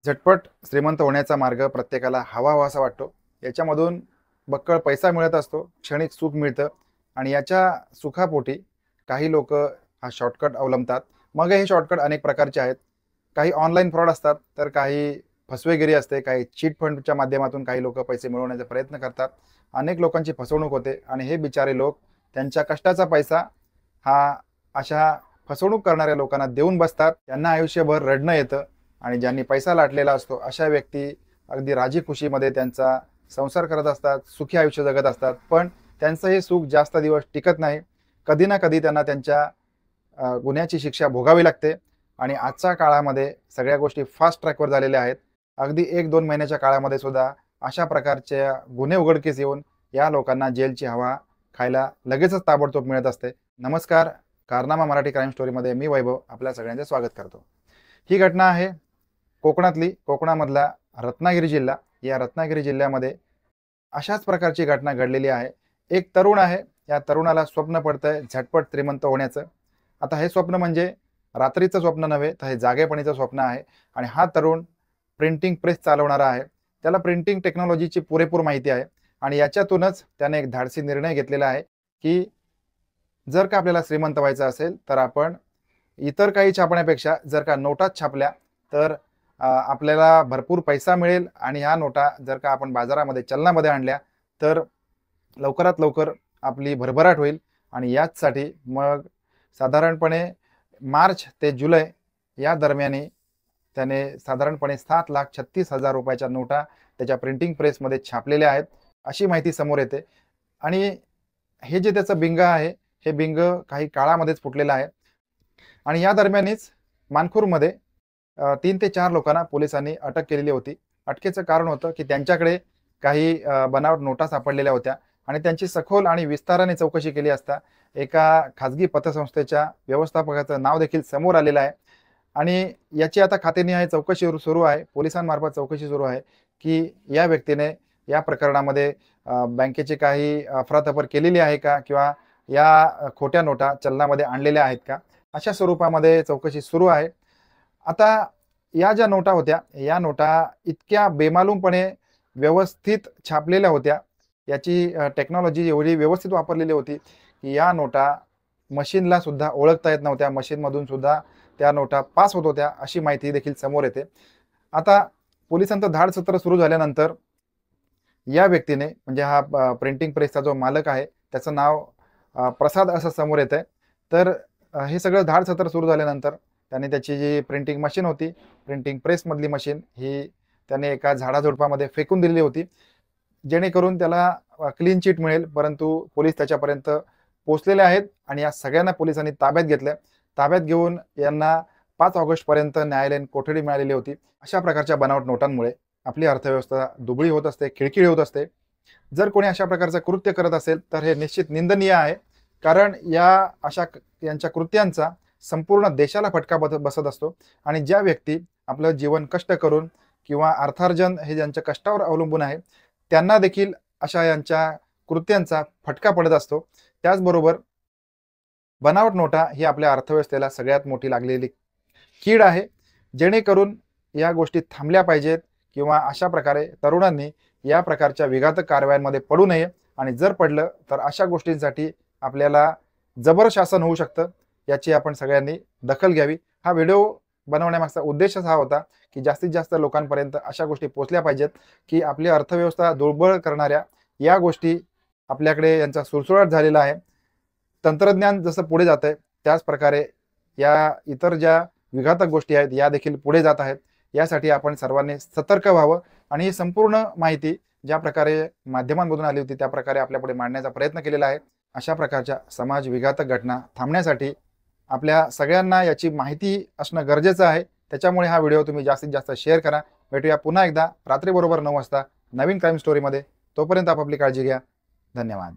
झटपट श्रीमंत होण्याचा मार्ग प्रत्येकाला हवा-हवासा वाटतो. याच्यामधून बक्कळ पैसा मिळत असतो, क्षणिक सुख मिळतं आणि याच्या सुखापोटी काही लोकं हा शॉर्टकट अवलंबतात. मग हे शॉर्टकट अनेक प्रकारचे आहेत. काही ऑनलाईन फ्रॉड असतात, तर काही फसवेगिरी असते, काही चीट फंडच्या माध्यमातून काही लोकं पैसे मिळवण्याचा प्रयत्न करतात. अनेक लोकांची फसवणूक होते आणि हे बिचारे लोक त्यांच्या कष्टाचा पैसा हा अशा फसवणूक करणाऱ्या लोकांना देऊन बसतात. त्यांना आयुष्यभर रडणं येतं आणि ज्यांनी पैसा लाटलेला असतो अशा व्यक्ती अगदी राजी खुशीमध्ये त्यांचा संसार करत असतात, सुखी आयुष्य जगत असतात. पण त्यांचं हे सुख जास्त दिवस टिकत नाही. कधी ना कधी त्यांना त्यांच्या गुन्ह्याची शिक्षा भोगावी लागते आणि आजच्या काळामध्ये सगळ्या गोष्टी फास्ट ट्रॅकवर झालेल्या आहेत. अगदी 1-2 महिन्याच्या काळामध्ये सुद्धा अशा प्रकारच्या गुन्हे उघडकीस येऊन या लोकांना जेलची हवा खायला लगेचच ताबडतोब मिळत असते. नमस्कार, कारनामा मराठी क्राईम स्टोरीमध्ये मी वैभव आपल्या सगळ्यांचे स्वागत करतो. ही घटना आहे कोकणामधला रत्नागिरी जिल्हा. या रत्नागिरी जिल्ह्यामध्ये अशाच प्रकारची घटना घडलेली आहे. एक तरुण आहे, या तरुणाला स्वप्न पडतंय झटपट श्रीमंत होण्याचं. आता हे स्वप्न म्हणजे रात्रीचं स्वप्न नव्हे, तर हे जागेपणीचं स्वप्न आहे आणि हा तरुण प्रिंटिंग प्रेस चालवणारा आहे. त्याला प्रिंटिंग टेक्नॉलॉजीची पुरेपूर माहिती आहे आणि याच्यातूनच त्याने एक धाडसी निर्णय घेतलेला आहे, की जर का आपल्याला श्रीमंत व्हायचं असेल, तर आपण इतर काही छापण्यापेक्षा जर का नोटाच छापल्या, तर आपल्याला भरपूर पैसा मिळेल आणि ह्या नोटा जर का आपण बाजारामध्ये चलनामध्ये आणल्या, तर लवकरात लवकर आपली भरभराट होईल आणि याचसाठी मग साधारणपणे मार्च ते जुलै या दरम्यानी त्याने साधारणपणे 7,36,000 रुपयाच्या नोटा त्याच्या प्रिंटिंग प्रेसमध्ये छापलेल्या आहेत, अशी माहिती समोर येते. आणि हे जे त्याचं बिंग आहे, हे बिंग काही काळामध्येच फुटलेलं आहे आणि या दरम्यानच मानखुर्दमध्ये 3 ते 4 लोकांना पोलिसांनी अटक केलेली होती. अटकेचं कारण होतं, की त्यांच्याकडे काही बनावट नोटा सापडलेल्या होत्या आणि त्यांची सखोल आणि विस्ताराने चौकशी केली असता एका खाजगी पतसंस्थेच्या व्यवस्थापकाचं नाव देखील समोर आलेलं आहे आणि याची आता खातेनिहाय चौकशी सुरू आहे. पोलिसांमार्फत चौकशी सुरू आहे, की या व्यक्तीने या प्रकरणामध्ये बँकेची काही अफरातफर केलेली आहे का? किंवा या खोट्या नोटा चलनामध्ये आणलेल्या आहेत का? अशा स्वरूपामध्ये चौकशी सुरू आहे. आता या ज्या नोटा होत्या, या नोटा इतक्या बेमालूमपणे व्यवस्थित छापलेल्या होत्या. याची टेक्नॉलॉजी एवढी व्यवस्थित वापरलेली होती, की या नोटा मशीनला सुद्धा ओळखता येत नव्हत्या. मशीनमधून सुद्धा त्या नोटा पास होत होत्या, अशी माहिती देखील समोर येते. आता पोलिसांचं धाडसत्र सुरू झाल्यानंतर या व्यक्तीने म्हणजे हा प्रिंटिंग प्रेसचा जो मालक आहे, त्याचं नाव प्रसाद असं समोर येतंय. तर हे सगळं धाडसत्र सुरू झाल्यानंतर त्याने त्याची जी प्रिंटिंग मशीन होती, प्रिंटिंग प्रेसमधली मशीन ही त्याने एका झाडाझुडपामध्ये फेकून दिलेली होती. जेणेकरून त्याला क्लीन चिट मिळेल. परंतु पोलीस त्याच्यापर्यंत पोहोचलेले आहेत आणि या सगळ्यांना पोलिसांनी ताब्यात घेतलं. ताब्यात घेऊन यांना 5 ऑगस्टपर्यंत न्यायालयीन कोठडी मिळालेली होती. अशा प्रकारच्या बनावट नोटांमुळे आपली अर्थव्यवस्था दुबळी होत असते, खिळखिळी होत असते. जर कोणी अशा प्रकारचं कृत्य करत असेल, तर हे निश्चित निंदनीय आहे. कारण यांच्या कृत्यांचा संपूर्ण देशाला फटका बसत असतो आणि ज्या व्यक्ती आपलं जीवन कष्ट करून किंवा अर्थार्जन हे ज्यांच्या कष्टावर अवलंबून आहे, त्यांना देखील अशा यांच्या कृत्यांचा फटका पडत असतो. त्याचबरोबर बनावट नोटा ही आपल्या अर्थव्यवस्थेला सगळ्यात मोठी लागलेली कीड आहे. जेणेकरून या गोष्टी थांबल्या पाहिजेत किंवा अशा प्रकारे तरुणांनी या प्रकारच्या विघातक कारवायांमध्ये पडू नये आणि जर पडलं तर अशा गोष्टींसाठी आपल्याला जबर शासन होऊ शकतं. याची आपण सगळ्यांनी दखल घ्यावी. हा व्हिडिओ बनवण्यामागचा उद्देशच हा होता, की जास्तीत जास्त लोकांपर्यंत अशा गोष्टी पोहोचल्या पाहिजेत, की आपली अर्थव्यवस्था दुर्बळ करणाऱ्या या गोष्टी आपल्याकडे यांचा सुळसुळाट झालेला आहे. तंत्रज्ञान जसं पुढे जातंय, त्याच प्रकारे या इतर ज्या विघातक गोष्टी आहेत, या देखील पुढे जात आहेत. यासाठी आपण सर्वांनी सतर्क व्हावं आणि ही संपूर्ण माहिती ज्या प्रकारे माध्यमांमधून आली होती, त्या प्रकारे आपल्यापुढे मांडण्याचा प्रयत्न केलेला आहे. अशा प्रकारच्या समाज विघातक घटना थांबण्यासाठी आपल्या सगळ्यांना याची माहिती असणं गरजेचं आहे. त्याच्यामुळे हा व्हिडिओ तुम्ही जास्तीत जास्त शेअर करा. भेटूया पुन्हा एकदा रात्री बरोबर 9 वाजता नवीन क्राईम स्टोरीमध्ये. तोपर्यंत आपापली काळजी घ्या. धन्यवाद.